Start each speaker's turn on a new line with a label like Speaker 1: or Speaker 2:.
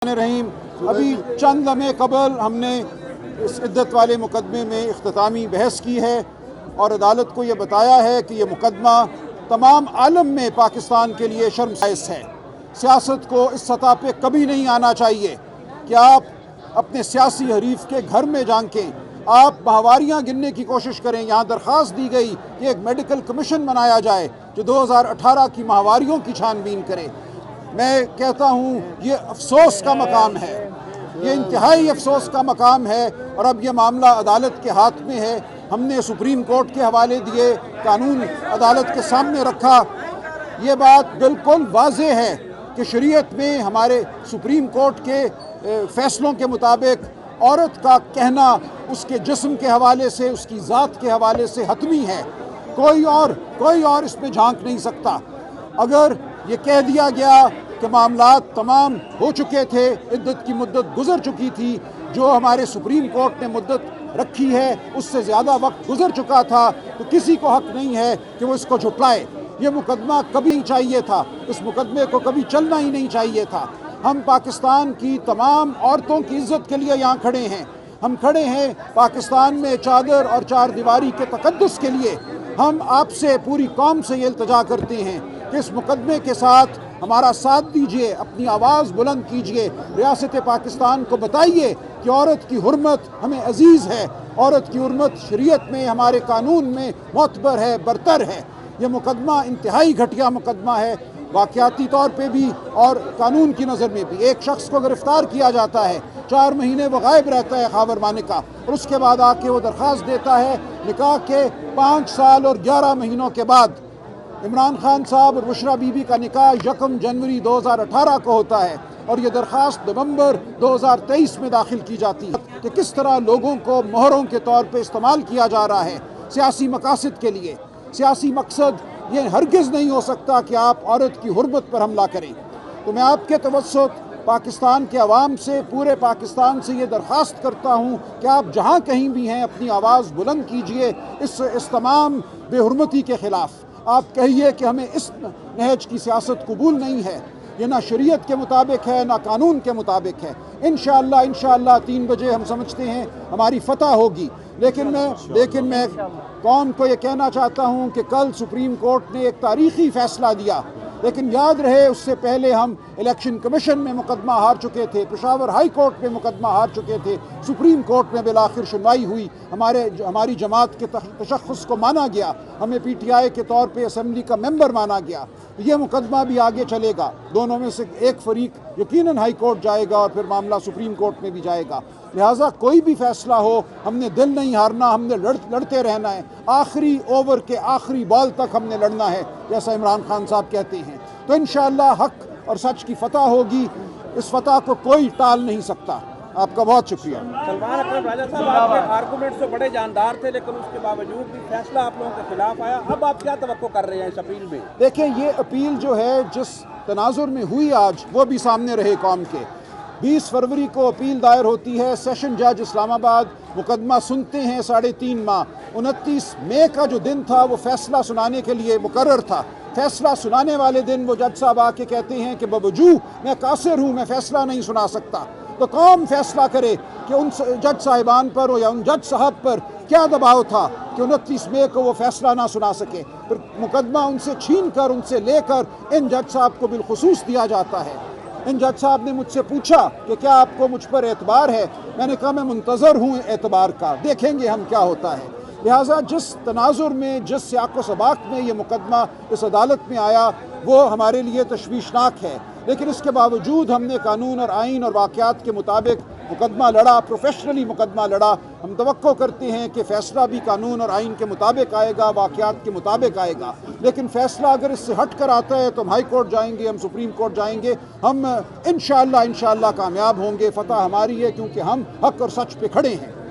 Speaker 1: रहीम। अभी चंद लम्हे कबल हमने इस इद्दत वाले मुकदमे में इख्तितामी बहस की है और अदालत को ये बताया है कि ये मुकदमा तमाम आलम में पाकिस्तान के लिए शर्मसाइस है। सियासत को इस सतह पे कभी नहीं आना चाहिए कि आप अपने सियासी हरीफ के घर में झांकें, आप माहवारियाँ गिनने की कोशिश करें। यहाँ दरख्वास्त दी गई कि एक मेडिकल कमीशन बनाया जाए जो 2018 की माहवारियों की छानबीन करे। मैं कहता हूँ ये अफसोस का मकाम है, ये इंतहाई अफसोस का मकाम है। और अब ये मामला अदालत के हाथ में है। हमने सुप्रीम कोर्ट के हवाले दिए, कानून अदालत के सामने रखा। ये बात बिल्कुल वाज़ेह है कि शरीयत में हमारे सुप्रीम कोर्ट के फैसलों के मुताबिक औरत का कहना उसके जिस्म के हवाले से, उसकी ज़ात के हवाले से हतमी है। कोई और इसमें झांक नहीं सकता। अगर ये कह दिया गया कि मामलात तमाम हो चुके थे, इद्दत की मुद्दत गुजर चुकी थी, जो हमारे सुप्रीम कोर्ट ने मुद्दत रखी है उससे ज़्यादा वक्त गुजर चुका था, तो किसी को हक नहीं है कि वो इसको झुटलाए। ये मुकदमा कभी नहीं चाहिए था, इस मुकदमे को कभी चलना ही नहीं चाहिए था। हम पाकिस्तान की तमाम औरतों की इज़्ज़त के लिए यहाँ खड़े हैं। हम खड़े हैं पाकिस्तान में चादर और चार दीवारी के तकद्दुस के लिए। हम आपसे, पूरी कौम से ये इल्तिजा करते हैं कि इस मुकदमे के साथ हमारा साथ दीजिए, अपनी आवाज़ बुलंद कीजिए, रियासत पाकिस्तान को बताइए कि औरत की हुर्मत हमें अजीज़ है, औरत की हुर्मत शरीयत में, हमारे कानून में मोतबर है, बरतर है। ये मुकदमा इंतहाई घटिया मुकदमा है, वाक़याती तौर पे भी और कानून की नज़र में भी। एक शख्स को गिरफ़्तार किया जाता है, 4 महीने वो गायब रहता है ख़ाबर माने का, और उसके बाद आके वो दरख्वास्त देता है। निकाह के 5 साल और 11 महीनों के बाद इमरान खान साहब और बुशरा बीबी का निकाह 1 जनवरी 2018 को होता है और ये दरख्वास्त नवंबर 2023 में दाखिल की जाती है। कि किस तरह लोगों को मोहरों के तौर पे इस्तेमाल किया जा रहा है सियासी मकासद के लिए। सियासी मकसद ये हरगिज़ नहीं हो सकता कि आप औरत की हुर्मत पर हमला करें। तो मैं आपके तवस्सुत पाकिस्तान के अवाम से, पूरे पाकिस्तान से ये दरख्वास्त करता हूँ कि आप जहाँ कहीं भी हैं अपनी आवाज़ बुलंद कीजिए इस तमाम बेहुरमती के ख़िलाफ़। आप कहिए कि हमें इस नहज की सियासत कबूल नहीं है, ये ना शरीयत के मुताबिक है ना कानून के मुताबिक है। इंशाअल्लाह 3 बजे हम समझते हैं हमारी फतह होगी। लेकिन मैं कौम को ये कहना चाहता हूँ कि कल सुप्रीम कोर्ट ने एक तारीख़ी फ़ैसला दिया, लेकिन याद रहे उससे पहले हम इलेक्शन कमीशन में मुकदमा हार चुके थे, पेशावर हाई कोर्ट में मुकदमा हार चुके थे, सुप्रीम कोर्ट में बिलाखिर सुनवाई हुई, हमारी जमात के तशख़्ख़ुस को माना गया, हमें PTI के तौर पे असम्बली का मेंबर माना गया। ये मुकदमा भी आगे चलेगा, दोनों में से एक फ़रीक यकीनन हाई कोर्ट जाएगा और फिर मामला सुप्रीम कोर्ट में भी जाएगा। लिहाजा कोई भी फ़ैसला हो, हमने दिल नहीं हारना, हमने लड़ते रहना है, आखिरी ओवर के आखिरी बॉल तक हमने लड़ना है, जैसा इमरान खान साहब कहते हैं। तो इंशाअल्लाह हक और सच की फतह होगी, इस फतह को कोई टाल नहीं सकता। आपका बहुत शुक्रिया।
Speaker 2: सलमान अकरम राजा साहब, आपके आर्गूमेंट्स तो बड़े जानदार थे, लेकिन उसके बावजूद भी फैसला आप लोगों के खिलाफ आया। अब आप क्या तवक्को कर रहे हैं इस अपील में?
Speaker 1: देखें, ये अपील जो है जिस तनाजुर में हुई आज, वो भी सामने रहे कौम के। 20 फरवरी को अपील दायर होती है, सेशन जज इस्लामाबाद मुकदमा सुनते हैं 3.5 माह। 29 मई का जो दिन था वो फैसला सुनाने के लिए मुकर्रर था। फैसला सुनाने वाले दिन वो जज साहब आके कहते हैं कि बवजू मैं कासिर हूँ, मैं फैसला नहीं सुना सकता। तो कौन फैसला करे कि उन जज साहिबान पर या उन जज साहब पर क्या दबाव था कि 29 मई को वो फैसला ना सुना सके। फिर मुकदमा उनसे छीन कर, उनसे लेकर इन जज साहब को बिलखुसूस दिया जाता है। इन जज साहब ने मुझसे पूछा कि क्या आपको मुझ पर एतबार है? मैंने कहा मैं मुंतज़र हूँ एतबार का, देखेंगे हम क्या होता है। लिहाजा जिस तनाजुर में, जिस सियाक़ो सबाक़ में ये मुकदमा इस अदालत में आया वो हमारे लिए तशवीशनाक है, लेकिन इसके बावजूद हमने कानून और आइन और वाक़यात के मुताबिक मुकदमा लड़ा, प्रोफेशनली मुकदमा लड़ा। हम तवक्को करते हैं कि फ़ैसला भी कानून और आइन के मुताबिक आएगा, वाक़यात के मुताबिक आएगा। लेकिन फ़ैसला अगर इससे हट कर आता है तो हम हाई कोर्ट जाएंगे, हम सुप्रीम कोर्ट जाएंगे। हम इंशाअल्लाह कामयाब होंगे, फ़तह हमारी है, क्योंकि हम हक़ और सच पे खड़े हैं।